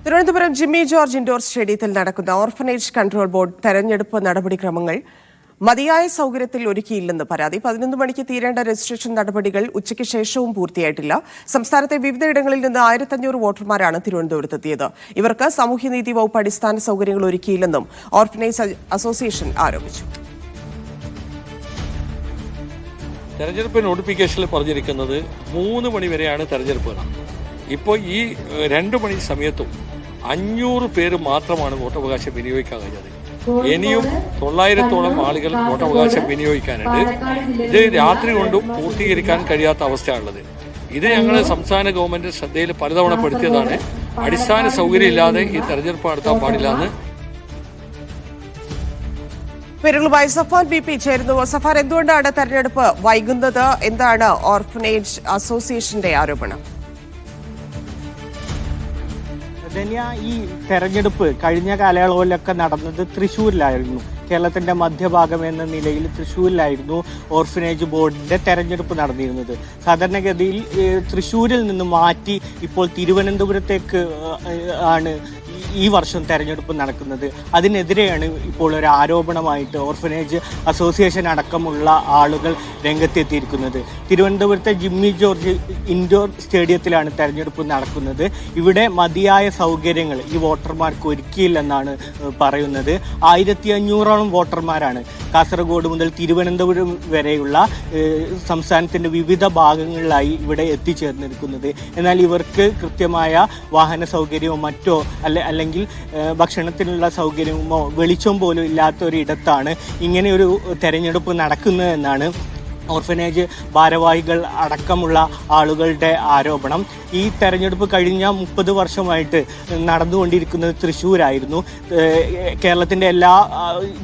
Thiruvananthapuram Jimmy George indoor സ്റ്റേഡിയത്തിൽ നടക്കുന്ന orphanage control board തെരഞ്ഞെടുപ്പ് നടപടിക്രമങ്ങൾ മതിയായ സൗകര്യത്തിൽ ഒരുക്കിയില്ലെന്ന് പരാതി. 11 മണിക്ക് തീരേണ്ട രജിസ്ട്രേഷൻ നടപടികൾ ഉച്ചയ്ക്ക് ശേഷവും പൂർത്തിയായിട്ടില്ല. സംസ്ഥാനത്തെ വിവിധയിടങ്ങളിൽ നിന്ന് 1500 വോട്ടർമാരാണ് തിരുവനന്തപുരത്തെത്തിയത്. ഇവർക്ക് സാമൂഹ്യനീതി വകുപ്പ് അടിസ്ഥാന സൗകര്യങ്ങൾ ഒരുക്കിയില്ലെന്നും ഓർഫനേജ് അസോസിയേഷൻ ആരോപിച്ചു. തെരഞ്ഞെടുപ്പ് നോട്ടിഫിക്കേഷനിൽ പറഞ്ഞിരിക്കുന്നത് 3 മണി വരെയാണ് തെരഞ്ഞെടുപ്പ്. ഇപ്പോൾ ഈ 2 മണി സമയത്തും 500 പേര് മാത്രമാണ് വോട്ടവകാശം വിനിയോഗിക്കാൻ കഴിഞ്ഞത്. ഇനിയും 900-ഓളം ആളുകൾ വോട്ടവകാശം വിനിയോഗിക്കാനുണ്ട്. ഇത് രാത്രി കൊണ്ടും പൂർത്തീകരിക്കാൻ കഴിയാത്ത അവസ്ഥയാണുള്ളത്. ഇത് ഞങ്ങൾ സംസ്ഥാന ഗവൺമെന്റ് ശ്രദ്ധയിൽ പലതവണ പെടുത്തിയതാണ്. അടിസ്ഥാന സൗകര്യം ഇല്ലാതെ ഈ തെരഞ്ഞെടുപ്പ് നടത്താൻ പാടില്ലെന്ന്. പേരുകളുമായി സഫാൻ വി പി ചേരുന്നു. സഫാൻ, എന്തുകൊണ്ടാണ് തെരഞ്ഞെടുപ്പ് വൈകുന്നത്? എന്താണ് ഓർഫനേജ് അസോസിയേഷന്റെ ആരോപണം? ഈ തെരഞ്ഞെടുപ്പ് കഴിഞ്ഞ കാലയളവിലൊക്കെ നടന്നത് തൃശ്ശൂരിലായിരുന്നു. കേരളത്തിന്റെ മധ്യഭാഗം എന്ന നിലയിൽ തൃശ്ശൂരിലായിരുന്നു ഓർഫനേജ് ബോർഡിന്റെ തെരഞ്ഞെടുപ്പ് നടന്നിരുന്നത്. സാധാരണഗതിയിൽ തൃശ്ശൂരിൽ നിന്ന് മാറ്റി ഇപ്പോൾ തിരുവനന്തപുരത്തേക്ക് ആണ് ഈ വർഷം തെരഞ്ഞെടുപ്പ് നടക്കുന്നത്. അതിനെതിരെയാണ് ഇപ്പോൾ ഒരു ആരോപണമായിട്ട് ഓർഫനേജ് അസോസിയേഷൻ അടക്കമുള്ള ആളുകൾ രംഗത്തെത്തിയിരിക്കുന്നത്. തിരുവനന്തപുരത്തെ ജിമ്മി ജോർജ് ഇൻഡോർ സ്റ്റേഡിയത്തിലാണ് തെരഞ്ഞെടുപ്പ് നടക്കുന്നത്. ഇവിടെ മതിയായ സൗകര്യങ്ങൾ ഈ വോട്ടർമാർക്ക് ഒരുക്കിയില്ലെന്നാണ് പറയുന്നത്. 1500ഓളം വോട്ടർമാരാണ് കാസർഗോഡ് മുതൽ തിരുവനന്തപുരം വരെയുള്ള സംസ്ഥാനത്തിന്റെ വിവിധ ഭാഗങ്ങളിലായി ഇവിടെ എത്തിച്ചേർന്നിരിക്കുന്നത്. എന്നാൽ ഇവർക്ക് കൃത്യമായ വാഹന സൗകര്യമോ മറ്റോ അല്ലെങ്കിൽ ഭക്ഷണത്തിനുള്ള സൗകര്യമോ വെളിച്ചം പോലും ഇല്ലാത്ത ഒരിടത്താണ് ഇങ്ങനെയൊരു തെരഞ്ഞെടുപ്പ് നടക്കുന്നതെന്നാണ് ഓർഫനേജ് ഭാരവാഹികൾ അടക്കമുള്ള ആളുകളുടെ ആരോപണം. ഈ തെരഞ്ഞെടുപ്പ് കഴിഞ്ഞ 30 വർഷമായിട്ട് നടന്നുകൊണ്ടിരിക്കുന്നത് തൃശ്ശൂരായിരുന്നു. കേരളത്തിന്റെ എല്ലാ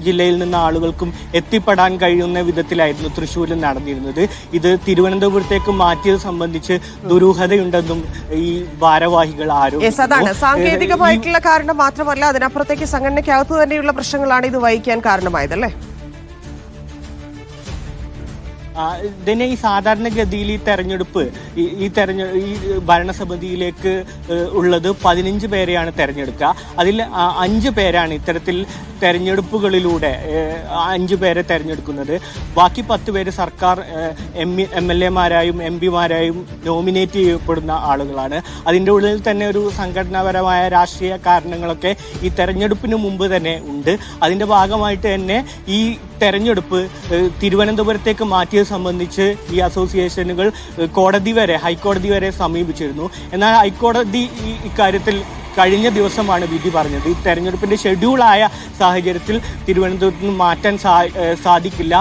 ജില്ലയിൽ നിന്ന് ആളുകൾക്കും എത്തിപ്പെടാൻ കഴിയുന്ന വിധത്തിലായിരുന്നു തൃശ്ശൂരിൽ നടന്നിരുന്നത്. ഇത് തിരുവനന്തപുരത്തേക്ക് മാറ്റിയത് സംബന്ധിച്ച് ദുരൂഹതയുണ്ടെന്നും ഈ ഭാരവാഹികൾ ആരോപിച്ചു. സാങ്കേതികമായിട്ടുള്ള കാരണം മാത്രമല്ല, അതിനപ്പുറത്തേക്ക് സംഘടനയ്ക്കകത്ത് തന്നെയുള്ള പ്രശ്നങ്ങളാണ് ഇത് വഹിക്കാൻ കാരണമായതല്ലേ? ഇതിനെ ഈ സാധാരണഗതിയിൽ ഈ തെരഞ്ഞെടുപ്പ് ഈ ഭരണസമിതിയിലേക്ക് ഉള്ളത് 15 പേരെയാണ് തെരഞ്ഞെടുക്കുക. അതിൽ 5 പേരാണ് ഇത്തരത്തിൽ തെരഞ്ഞെടുപ്പുകളിലൂടെ 5 പേരെ തെരഞ്ഞെടുക്കുന്നത്. ബാക്കി 10 പേര് സർക്കാർ MLA-മാരായും MP-മാരായും നോമിനേറ്റ് ചെയ്യപ്പെടുന്ന ആളുകളാണ്. അതിൻ്റെ ഉള്ളിൽ തന്നെ ഒരു സംഘടനാപരമായ രാഷ്ട്രീയ കാരണങ്ങളൊക്കെ ഈ തെരഞ്ഞെടുപ്പിന് മുമ്പ് തന്നെ ഉണ്ട്. അതിൻ്റെ ഭാഗമായിട്ട് തന്നെ ഈ തെരഞ്ഞെടുപ്പ് തിരുവനന്തപുരത്തേക്ക് മാറ്റിയത് സംബന്ധിച്ച് ഈ അസോസിയേഷനുകൾ ഹൈക്കോടതി വരെ സമീപിച്ചിരുന്നു. എന്നാൽ ഹൈക്കോടതി ഇക്കാര്യത്തിൽ കഴിഞ്ഞ ദിവസമാണ് വിധി പറഞ്ഞത്. ഈ തെരഞ്ഞെടുപ്പിന്റെ ഷെഡ്യൂളായ സാഹചര്യത്തിൽ തിരുവനന്തപുരത്ത് നിന്ന് മാറ്റാൻ സാധിക്കില്ല,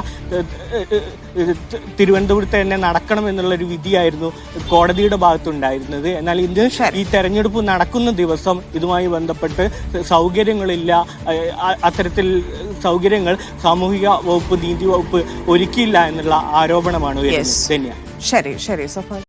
തിരുവനന്തപുരത്ത് തന്നെ നടക്കണം എന്നുള്ളൊരു വിധിയായിരുന്നു കോടതിയുടെ ഭാഗത്തുണ്ടായിരുന്നത്. എന്നാൽ ഇന്ന് ഈ തെരഞ്ഞെടുപ്പ് നടക്കുന്ന ദിവസം ഇതുമായി ബന്ധപ്പെട്ട് സൗകര്യങ്ങളില്ല, അത്തരത്തിൽ സൗകര്യങ്ങൾ സാമൂഹിക വകുപ്പ് നീതി വകുപ്പ് ഒരുക്കിയില്ല എന്നുള്ള ആരോപണമാണ് വരുന്നത്. ശരി സഫാൻ.